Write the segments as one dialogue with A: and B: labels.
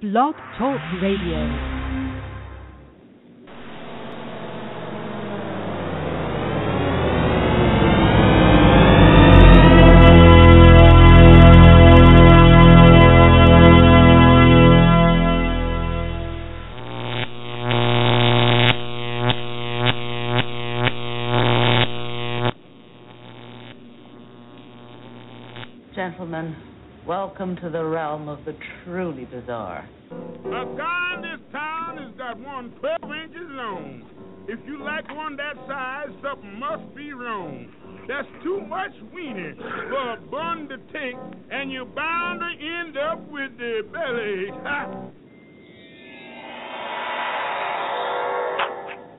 A: Blog Talk Radio.
B: Gentlemen, welcome to the realm of the truly bizarre.
C: A guy in this town has got one 12 inches long. If you like one that size, something must be wrong. That's too much weenie for a bun to take, and you're bound to end up with the belly.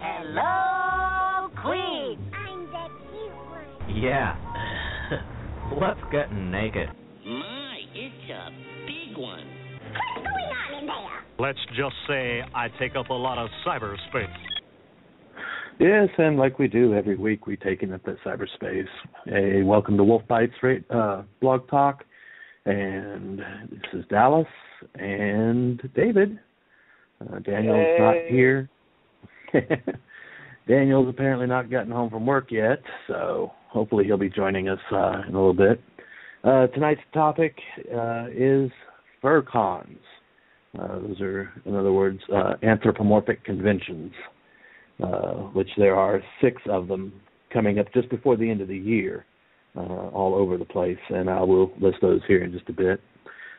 D: Hello, Queen. I'm the cute one.
E: Yeah. Let's get naked.
F: My, it's a big one.
D: What's going on in there?
G: Let's just say I take up a lot of cyberspace.
H: Yes, and like we do every week, we take in up that cyberspace. Hey, welcome to Bytes Blog Talk, and this is Dallas and David. Daniel's not here. Daniel's apparently not gotten home from work yet, so hopefully he'll be joining us in a little bit. Tonight's topic is Furcons. Those are, in other words, anthropomorphic conventions, which there are 6 of them coming up just before the end of the year, all over the place, and I will list those here in just a bit.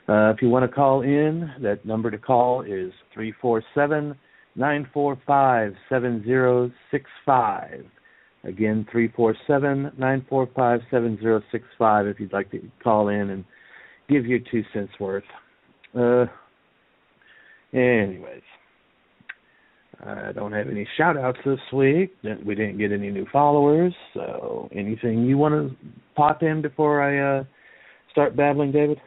H: If you want to call in, that number to call is 347-945-7065. Again, 347-945-7065 if you'd like to call in and give your 2 cents worth. Anyways, I don't have any shout-outs this week. We didn't get any new followers, so anything you want to pop in before I start babbling, David?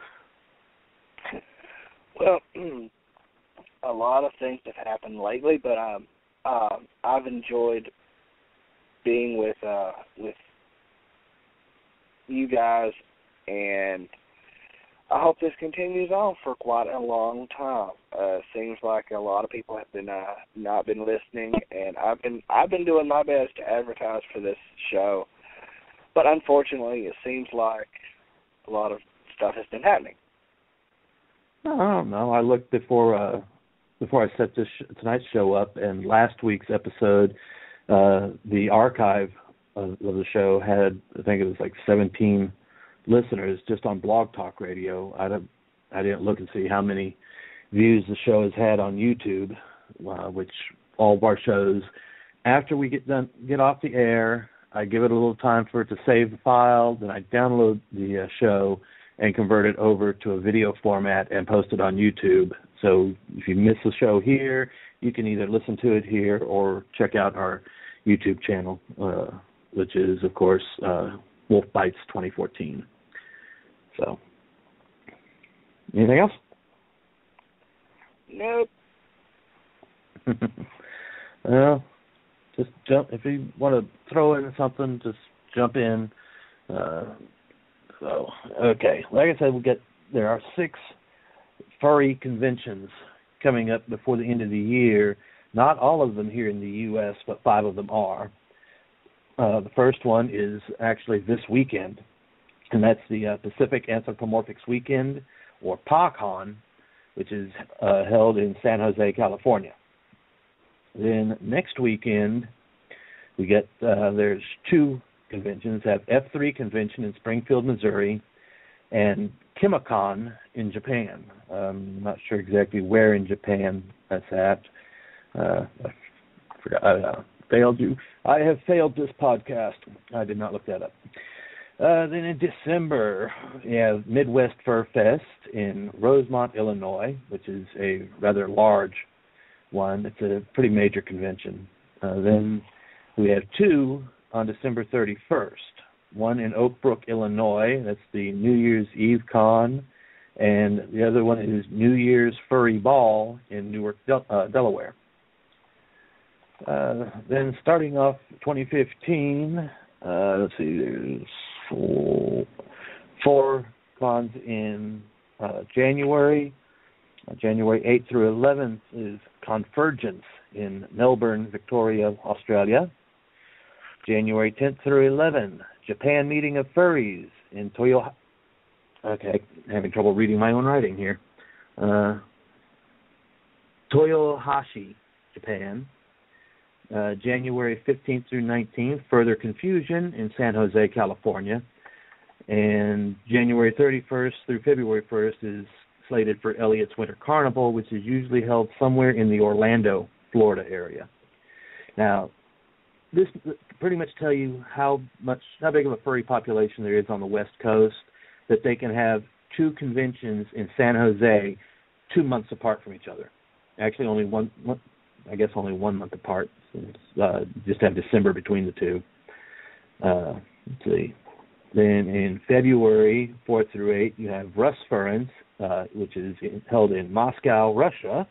I: Well, a lot of things have happened lately, but I've enjoyed being with you guys, and I hope this continues on for quite a long time. Seems like a lot of people have been not been listening, and I've been doing my best to advertise for this show, but unfortunately, it seems like a lot of stuff has been happening.
H: I don't know. I looked before I set tonight's show up, and last week's episode. The archive of the show had, I think it was like 17 listeners just on Blog Talk Radio. I didn't look and see how many views the show has had on YouTube, which all of our shows, after we get off the air, I give it a little time for it to save the file, then I download the show and convert it over to a video format and post it on YouTube. So if you miss the show here, you can either listen to it here or check out our YouTube channel, which is, of course, Wolf Bytes 2014. So, anything else?
I: Nope.
H: Well, just jump. If you want to throw in something, just jump in. Okay. Like I said, there are 6 furry conventions coming up before the end of the year. Not all of them here in the U.S., but 5 of them are. The first one is actually this weekend, and that's the Pacific Anthropomorphics Weekend, or PACON, which is held in San Jose, California. Then next weekend, we get there's 2 conventions. We have F3 Convention in Springfield, Missouri, and Kimicon in Japan. I'm not sure exactly where in Japan that's at. I forgot. I failed you. I have failed this podcast. I did not look that up. Then in December, we have Midwest Fur Fest in Rosemont, Illinois, which is a rather large one. It's a pretty major convention. Then we have 2 on December 31st. One in Oak Brook, Illinois. That's the New Year's Eve Con. And the other one is New Year's Furry Ball in Newark, Delaware. Then starting off 2015, let's see, there's 4 cons in January. January 8th through 11th is Convergence in Melbourne, Victoria, Australia. January 10th through 11th, Japan Meeting of Furries in Toyohashi. Okay, having trouble reading my own writing here. Toyohashi, Japan. January 15th through 19th, Further Confusion in San Jose, California. And January 31st through February 1st is slated for Elliott's Winter Carnival, which is usually held somewhere in the Orlando, Florida area. Now, this pretty much tell you how big of a furry population there is on the West Coast, that they can have two conventions in San Jose 2 months apart from each other. Actually, only one month apart. Just have December between the two. Let's see. Then in February 4th through 8th, you have Furcons, which is held in Moscow, Russia.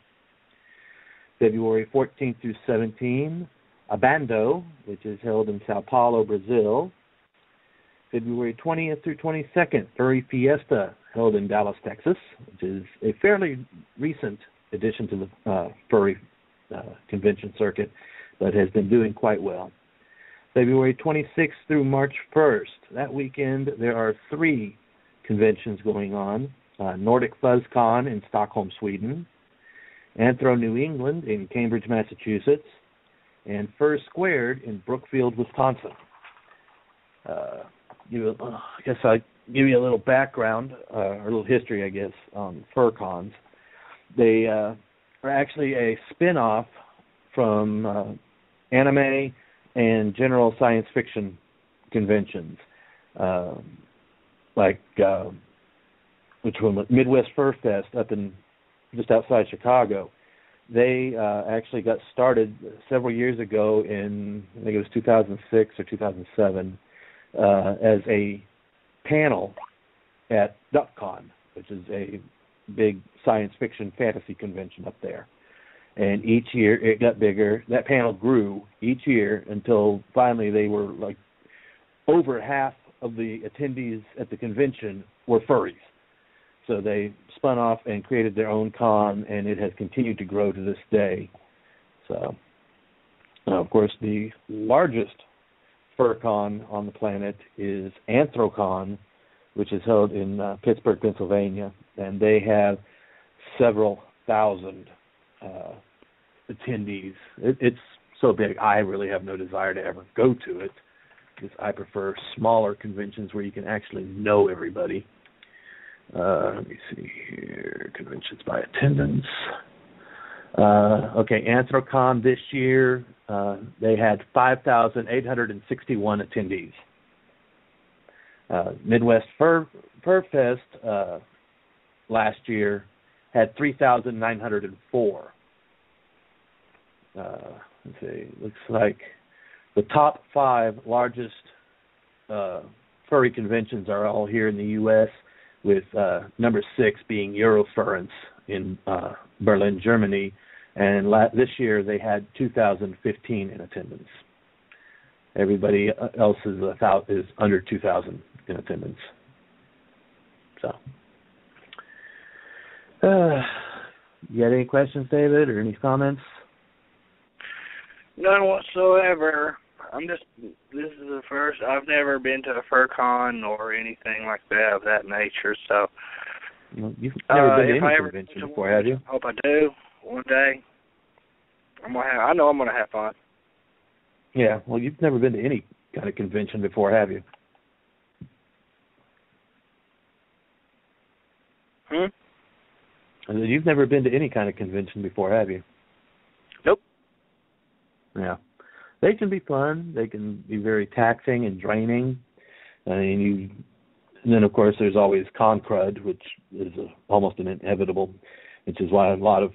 H: February 14th through 17th, Abando, which is held in Sao Paulo, Brazil. February 20th through 22nd, Furry Fiesta, held in Dallas, Texas, which is a fairly recent addition to the furry convention circuit, but has been doing quite well. February 26th through March 1st, that weekend there are 3 conventions going on. Nordic FuzzCon in Stockholm, Sweden, Anthro New England in Cambridge, Massachusetts, and Fur Squared in Brookfield, Wisconsin. I guess I'll give you a little background, or a little history, I guess, on Furcons. They are actually a spin-off from anime and general science fiction conventions, which were Midwest Fur Fest up in just outside Chicago. They actually got started several years ago in, I think it was 2006 or 2007, as a panel at DuckCon, which is a big science fiction fantasy convention up there. And each year it got bigger. That panel grew each year until finally they were like over half of the attendees at the convention were furries. So they spun off and created their own con, and it has continued to grow to this day. So, of course, the largest Furcon on the planet is Anthrocon, which is held in Pittsburgh, Pennsylvania, and they have several thousand attendees. It's so big, I really have no desire to ever go to it, because I prefer smaller conventions where you can actually know everybody. Let me see here, conventions by attendance. Okay, Anthrocon this year, they had 5,861 attendees. Midwest Fur Fest last year had 3,904. Let's see, looks like the top 5 largest furry conventions are all here in the U.S., with number 6 being Eurofurence in Berlin, Germany, and this year they had 2,015 in attendance. Everybody else is under 2,000 in attendance. So, you got any questions, David, or any comments?
I: None whatsoever. This is the first, I've never been to a Furcon or anything like that of that nature, so.
H: Well, you've never been to any convention before, have you?
I: I hope I do one day. I know I'm going to have fun.
H: Yeah, well, you've never been to any kind of convention before, have you? You've never been to any kind of convention before, have you?
I: Nope.
H: Yeah. They can be fun. They can be very taxing and draining. And then, of course, there's always con crud, which is almost an inevitable, which is why a lot of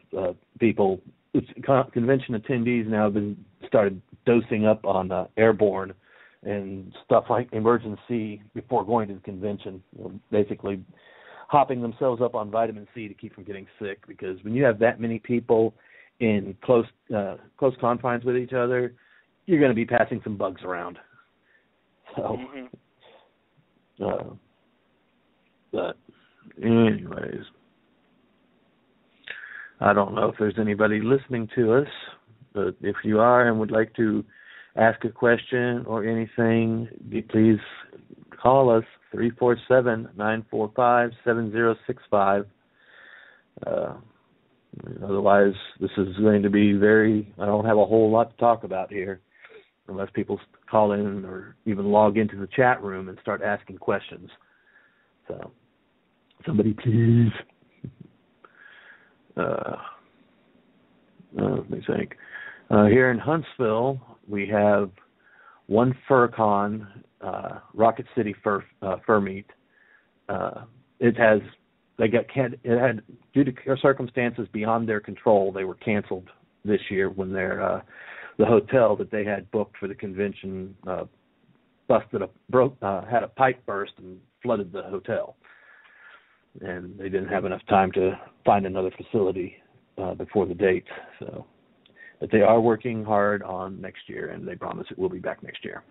H: convention attendees now have started dosing up on airborne and stuff like emergency before going to the convention, basically hopping themselves up on vitamin C to keep from getting sick, because when you have that many people in close confines with each other, you're going to be passing some bugs around. So, but anyways, I don't know if there's anybody listening to us, but if you are and would like to ask a question or anything, please call us, 347-945-7065. Otherwise, this is going to be I don't have a whole lot to talk about here unless people call in or even log into the chat room and start asking questions. So, somebody please. Let me think. Here in Huntsville, we have one Furcon, Rocket City Fur Meet. It had due to circumstances beyond their control, they were canceled this year when the hotel that they had booked for the convention had a pipe burst and flooded the hotel, and they didn't have enough time to find another facility before the date. So, but they are working hard on next year, and they promise it will be back next year.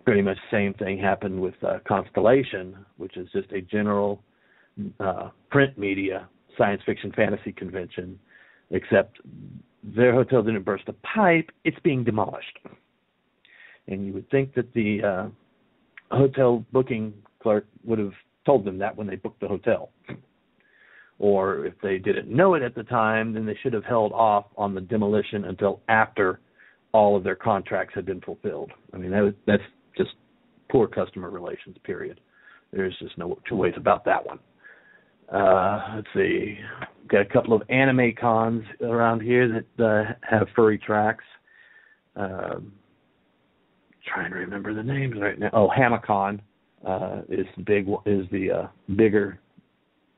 H: Pretty much the same thing happened with Constellation, which is just a general print media science fiction fantasy convention, except their hotel didn't burst a pipe, it's being demolished. And you would think that the hotel booking clerk would have told them that when they booked the hotel. Or if they didn't know it at the time, then they should have held off on the demolition until after all of their contracts had been fulfilled. I mean, that's just poor customer relations, period. There's just no two ways about that one. Let's see. Got a couple of anime cons around here that have furry tracks. Trying to remember the names right now. Oh, Hamacon is the bigger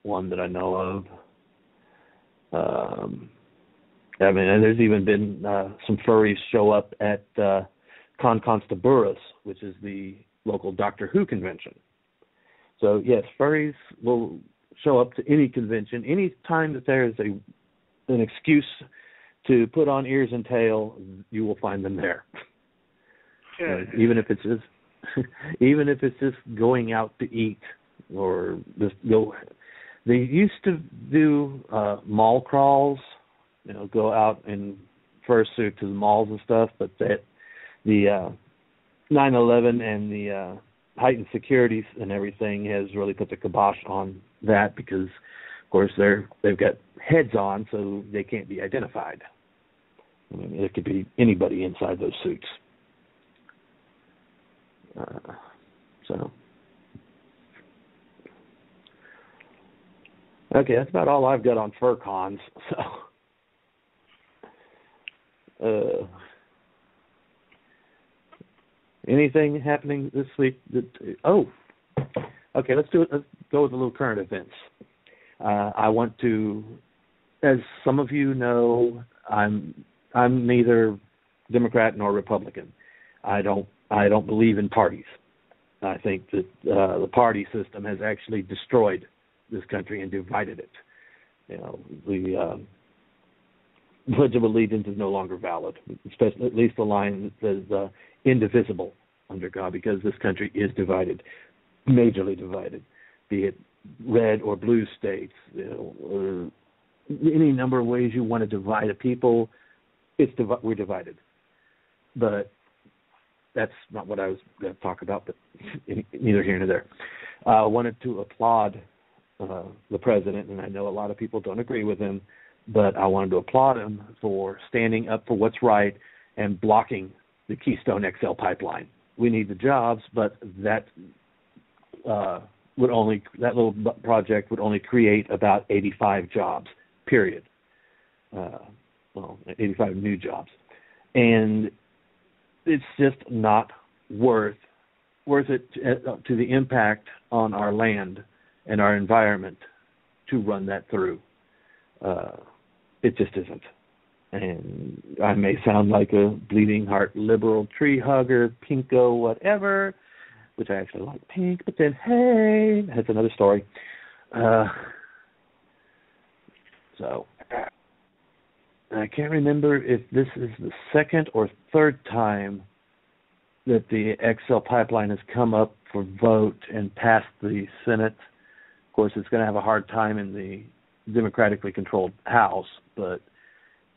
H: one that I know of. I mean, and there's even been some furries show up at Con Constaburas, which is the local Doctor Who convention. So, yes, furries will show up to any convention. Any time that there is an excuse to put on ears and tail, you will find them there. Even if it's just going out to eat or just go. They used to do mall crawls, go out in fursuit to the malls and stuff, but the 9/11 and the heightened security and everything has really put the kibosh on that because, of course, they've got heads on, so they can't be identified. I mean, it could be anybody inside those suits. Okay, that's about all I've got on Furcons. So, anything happening this week? Okay, let's go with a little current events. I want to, as some of you know, I'm neither Democrat nor Republican. I don't believe in parties. I think that the party system has actually destroyed this country and divided it. The Pledge of Allegiance is no longer valid, especially at least the line that says indivisible under God, because this country is divided, majorly divided, be it red or blue states, or any number of ways you want to divide a people. We're divided. But that's not what I was going to talk about, but neither here nor there. I wanted to applaud the president, and I know a lot of people don't agree with him, but I wanted to applaud him for standing up for what's right and blocking the Keystone XL pipeline. We need the jobs, but that little project would only create about 85 jobs, period. 85 new jobs. And it's just not worth it to the impact on our land and our environment to run that through. It just isn't. And I may sound like a bleeding heart liberal tree hugger, pinko, whatever, which I actually like pink, but then, hey, that's another story. So I can't remember if this is the second or third time that the XL pipeline has come up for vote and passed the Senate. Of course, it's going to have a hard time in the democratically controlled House, but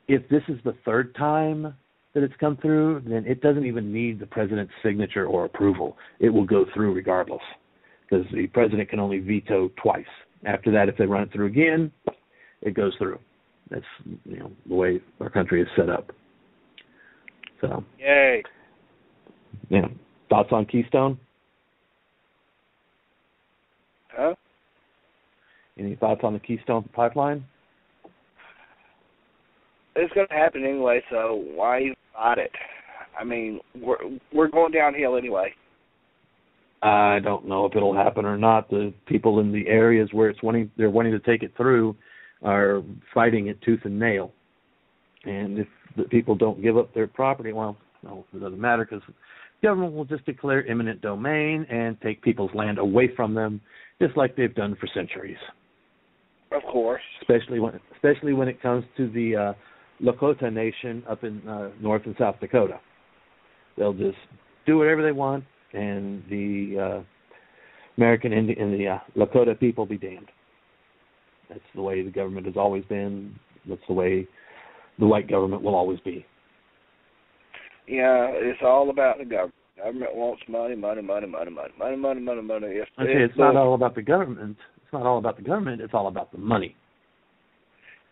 H: if this is the third time that it's come through, then it doesn't even need the president's signature or approval. It will go through regardless, because the president can only veto twice. After that, if they run it through again, it goes through. That's the way our country is set up. So,
I: yay.
H: Yeah. Thoughts on Keystone?
I: Huh?
H: Any thoughts on the Keystone pipeline?
I: It's going to happen anyway, so why even fight it? I mean, we're going downhill anyway.
H: I don't know if it'll happen or not. The people in the areas where they're wanting to take it through are fighting it tooth and nail. And if the people don't give up their property, well, no, it doesn't matter, because the government will just declare eminent domain and take people's land away from them, just like they've done for centuries.
I: Of course.
H: Especially when it comes to the Lakota Nation up in North and South Dakota. They'll just do whatever they want, and the American Indian and the Lakota people be damned. That's the way the government has always been. That's the way the white government will always be.
I: Yeah, it's all about the government. Government wants money, money, money, money, money, money, money, money, money.
H: It's not all about the government. It's not all about the government. It's all about the money.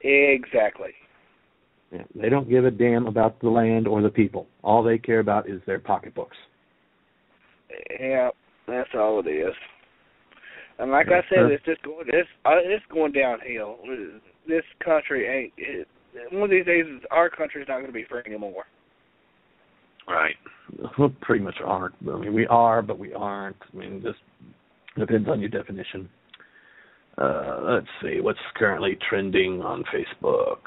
I: Exactly.
H: Yeah, they don't give a damn about the land or the people. All they care about is their pocketbooks.
I: Yeah, that's all it is. And like I said, it's going downhill. This country ain't. One of these days, our country's not going to be free anymore.
H: Right. We pretty much aren't. I mean, we are, but we aren't. I mean, it just depends on your definition. Let's see what's currently trending on Facebook.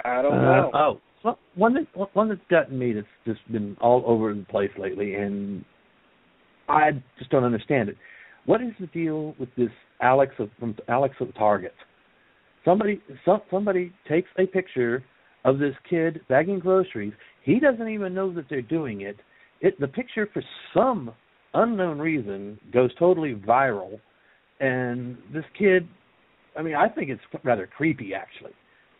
I: I don't know.
H: One that's gotten me that's just been all over the place lately, and I just don't understand it. What is the deal with this Alex of Target? Somebody takes a picture of this kid bagging groceries. He doesn't even know that they're doing it. The picture, for some unknown reason, goes totally viral. And this kid, I mean, I think it's rather creepy, actually.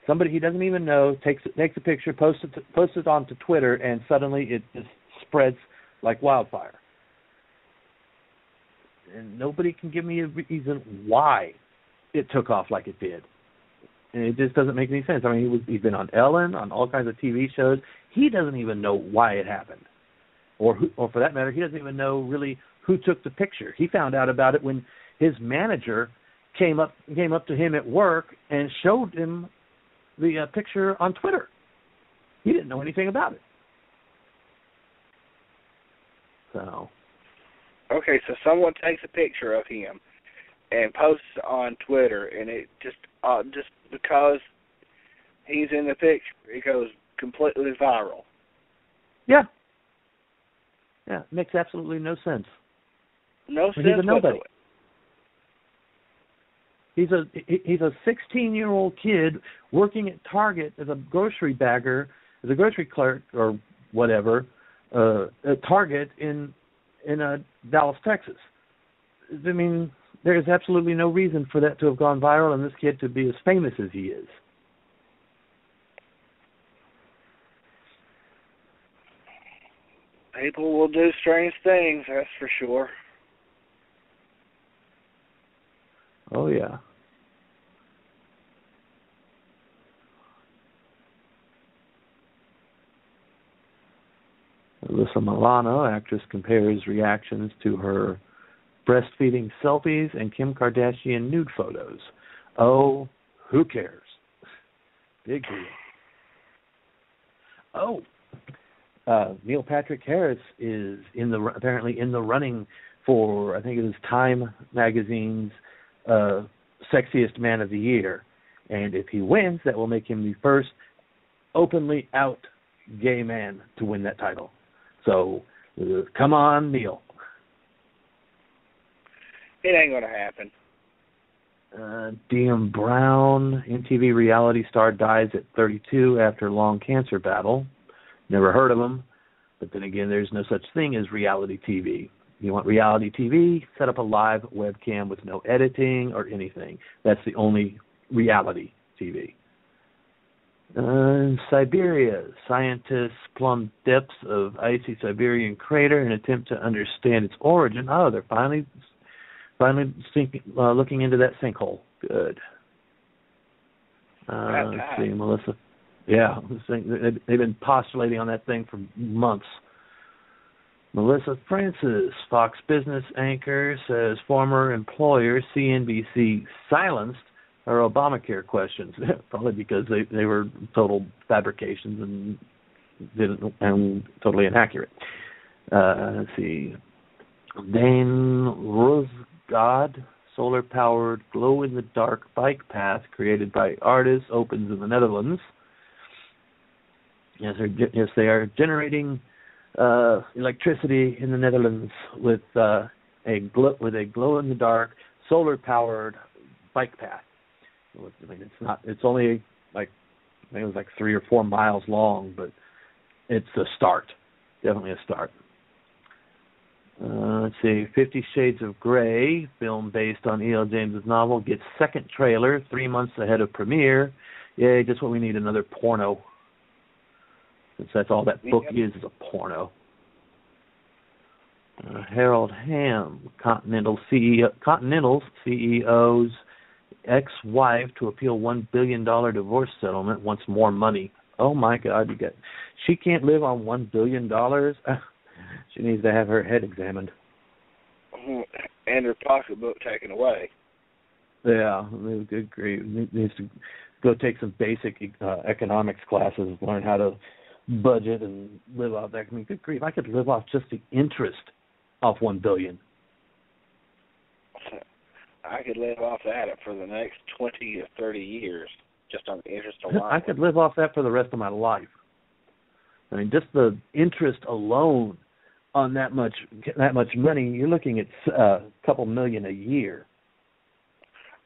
H: Somebody he doesn't even know takes a picture, posts it onto Twitter, and suddenly it just spreads like wildfire. And nobody can give me a reason why it took off like it did. And it just doesn't make any sense. I mean, he's been on Ellen, on all kinds of TV shows. He doesn't even know why it happened. Or for that matter, he doesn't even know really who took the picture. He found out about it when his manager came up to him at work and showed him the picture on Twitter. He didn't know anything about it. So.
I: Okay, so someone takes a picture of him and posts it on Twitter, and it just because he's in the picture, it goes completely viral.
H: Yeah. Yeah, it makes absolutely no sense.
I: No sense
H: He's a nobody.
I: whatsoever.
H: He's a 16-year-old kid working at Target as a grocery bagger, as a grocery clerk or whatever, at Target in Dallas, Texas. I mean, there is absolutely no reason for that to have gone viral and this kid to be as famous as he is.
I: People will do strange things, that's for sure.
H: Oh, yeah. Alyssa Milano, actress, compares reactions to her breastfeeding selfies and Kim Kardashian nude photos. Oh, who cares? Big deal. Oh, Neil Patrick Harris is apparently in the running for, I think it was Time Magazine's Sexiest Man of the Year. And if he wins, that will make him the first openly out gay man to win that title. So, come on, Neil.
I: It ain't going to happen.
H: DM Brown, MTV reality star, dies at 32 after a long cancer battle. Never heard of him. But then again, there's no such thing as reality TV. You want reality TV? Set up a live webcam with no editing or anything. That's the only reality TV. In Siberia, scientists plumb depths of icy Siberian crater in an attempt to understand its origin. Oh, they're finally looking into that sinkhole. Good. Let's see, Melissa. Yeah, they've been postulating on that thing for months. Melissa Francis, Fox Business anchor, says former employer CNBC silenced her Obamacare questions, probably because they were total fabrications and totally inaccurate. Let's see. Dane Rosgaard, solar-powered glow-in-the-dark bike path created by artists, opens in the Netherlands. Yes, they are generating electricity in the Netherlands with a glow-in-the-dark, solar-powered bike path. I mean, it's only like, I think it was like 3 or 4 miles long, but it's a start. Definitely a start. Let's see, 50 Shades of Grey, film based on E.L. James's novel, gets second trailer 3 months ahead of premiere. Yay, just what we need, another porno. Since that's all that book is a porno. Harold Hamm, Continental's CEO's ex-wife to appeal $1 billion divorce settlement wants more money. Oh my God, she can't live on $1 billion. She needs to have her head examined.
I: And her pocketbook taken away.
H: Yeah, good grief. Needs to go take some basic economics classes, learn how to budget and live off that. I mean, good grief, I could live off just the interest off $1 billion.
I: I could live off that for the next 20 to 30 years, just on the interest alone.
H: I could live off that for the rest of my life. I mean, just the interest alone on that much money, you're looking at a couple million a year.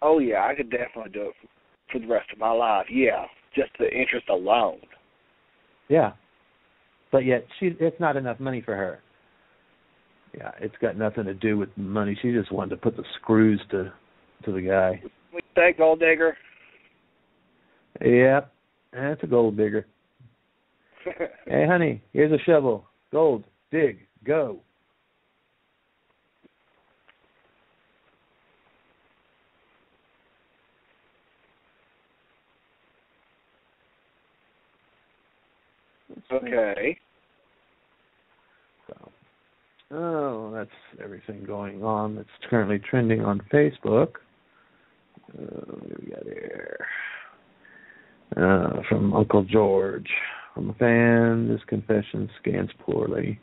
I: Oh, yeah, I could definitely do it for the rest of my life. Yeah, just the interest alone.
H: Yeah, but yet it's not enough money for her. Yeah, it's got nothing to do with money. She just wanted to put the screws to the guy.
I: We take gold digger.
H: Yep, that's a gold digger. Hey, honey, here's a shovel. Gold, dig, go.
I: Okay.
H: So, that's everything going on that's currently trending on Facebook. What do we got here? From Uncle George. From a fan, this confession scans poorly.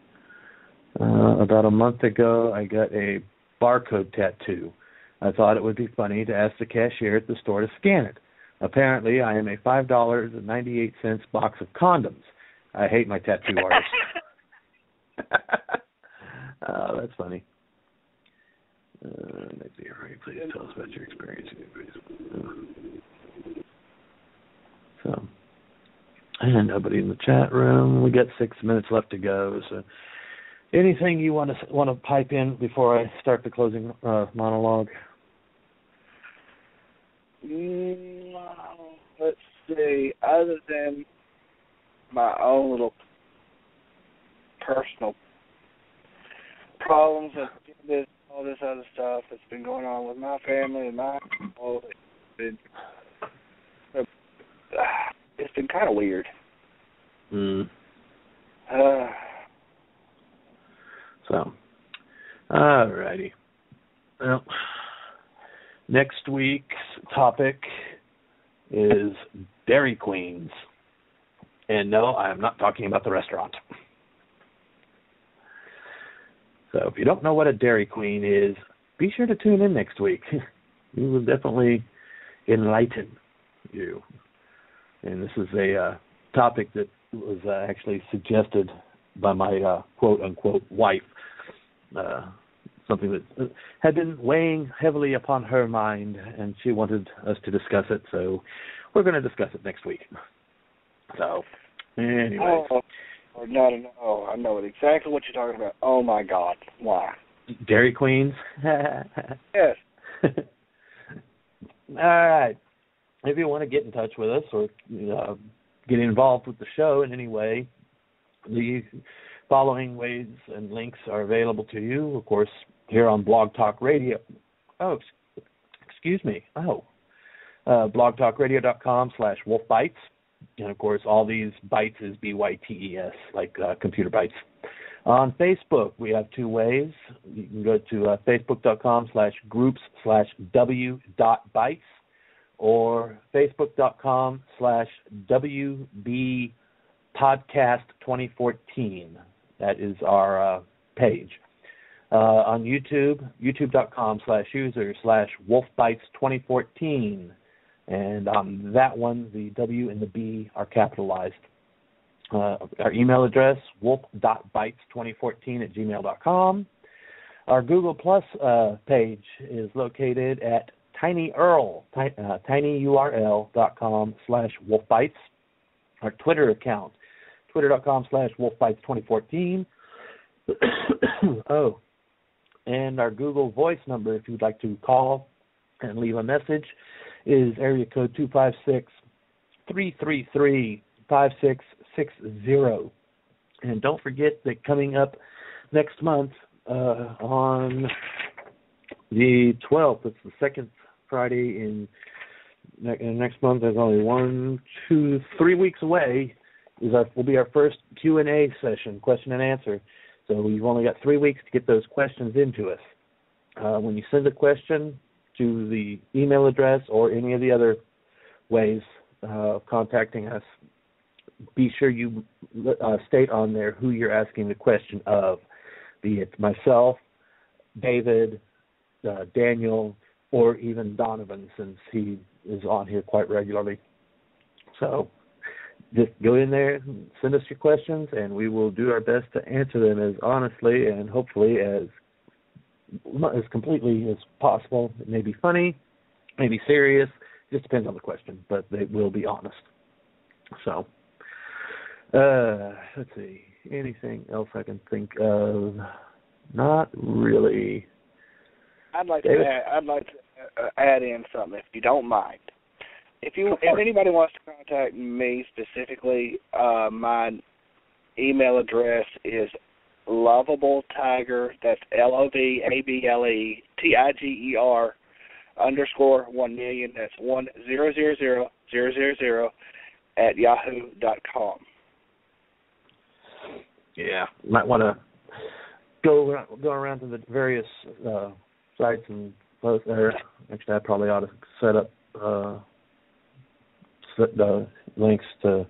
H: About a month ago, I got a barcode tattoo. I thought it would be funny to ask the cashier at the store to scan it. Apparently, I am a $5.98 box of condoms. I hate my tattoo artist. Oh, that's funny. Please tell us about your experience. So, and nobody in the chat room. We got 6 minutes left to go. So, anything you want to pipe in before I start the closing monologue?
I: Let's see. Other than my own little personal problems and all this other stuff that's been going on with my family and my home, it's been kind of weird.
H: So, all righty. Well, next week's topic is Dairy Queens. And no, I am not talking about the restaurant. So if you don't know what a Dairy Queen is, be sure to tune in next week. We will definitely enlighten you. And this is a topic that was actually suggested by my quote-unquote wife, something that had been weighing heavily upon her mind, and she wanted us to discuss it, so we're going to discuss it next week. So, anyway.
I: No, I know exactly what you're talking about. Oh, my God. Why?
H: Dairy Queens.
I: Yes.
H: All right. If you want to get in touch with us or get involved with the show in any way, the following ways and links are available to you. Of course, here on Blog Talk Radio. blogtalkradio.com/wolfbytes. And, of course, all these bytes is BYTES, like computer bytes. On Facebook, we have two ways. You can go to facebook.com/groups/w.bytes or facebook.com/WBpodcast2014. That is our page. On YouTube, youtube.com/user/wolfbytes2014. And on that one, the W and the B are capitalized. Our email address, wolf.bytes2014@gmail.com. Our Google Plus page is located at tinyurl.com/wolfbytes. Our Twitter account, twitter.com/wolfbytes2014. And our Google Voice number, if you'd like to call and leave a message, is area code 256-333-5660. And don't forget that coming up next month on the 12th, it's the second Friday in next month. There's only 3 weeks away. Will be our first Q&A session, question and answer. So we've only got 3 weeks to get those questions into us. When you send a question to the email address or any of the other ways of contacting us, be sure you state on there who you're asking the question of, be it myself, David, Daniel, or even Donovan, since he is on here quite regularly. So just go in there, send us your questions, and we will do our best to answer them as honestly and hopefully as completely as possible. It may be funny, may be serious. It just depends on the question, but they will be honest. So, let's see. Anything else I can think of? Not really.
I: I'd like to add in something, if you don't mind. If anybody wants to contact me specifically, my email address is lovabletiger. That's LOVABLETIGER _1,000,000. That's 1000000 at yahoo.com.
H: Yeah, might want to go around to the various sites and post there. Actually, I probably ought to set up the links so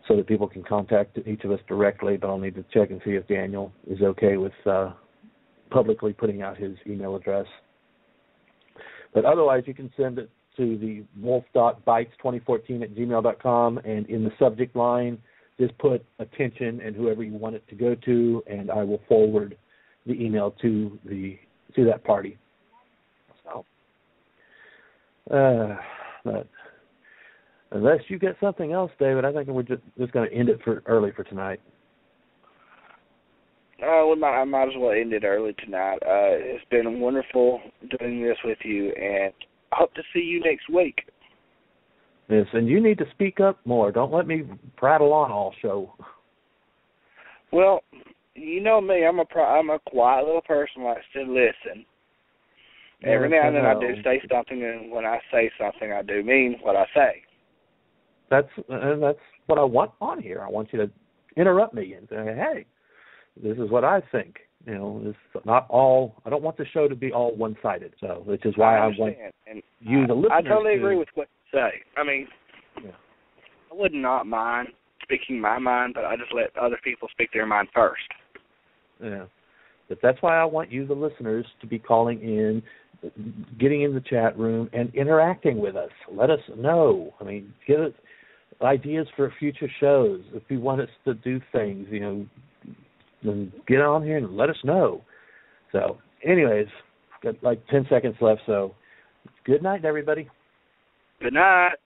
H: that people can contact each of us directly, but I'll need to check and see if Daniel is okay with publicly putting out his email address. But otherwise, you can send it to the wolf.bytes2014@gmail.com, and in the subject line, just put attention and whoever you want it to go to, and I will forward the email to that party. So, but unless you get something else, David, I think we're just going to end it early for tonight.
I: I might as well end it early tonight. It's been wonderful doing this with you, and I hope to see you next week.
H: Yes, and you need to speak up more. Don't let me prattle on all show.
I: Well, you know me. I'm a quiet little person who likes to listen. Every now and then I do say something, and when I say something, I do mean what I say.
H: That's what I want on here. I want you to interrupt me and say, hey, this is what I think. You know, it's not all. I don't want the show to be all one-sided. So, which is why I want you, the listeners.
I: I totally agree with what you say. I mean, I would not mind speaking my mind, but I just let other people speak their mind first.
H: Yeah, but that's why I want you, the listeners, to be calling in, getting in the chat room, and interacting with us. Let us know. I mean, give us ideas for future shows. If you want us to do things, you know, then get on here and let us know. So, anyways, got like 10 seconds left, so good night, everybody.
I: Good night.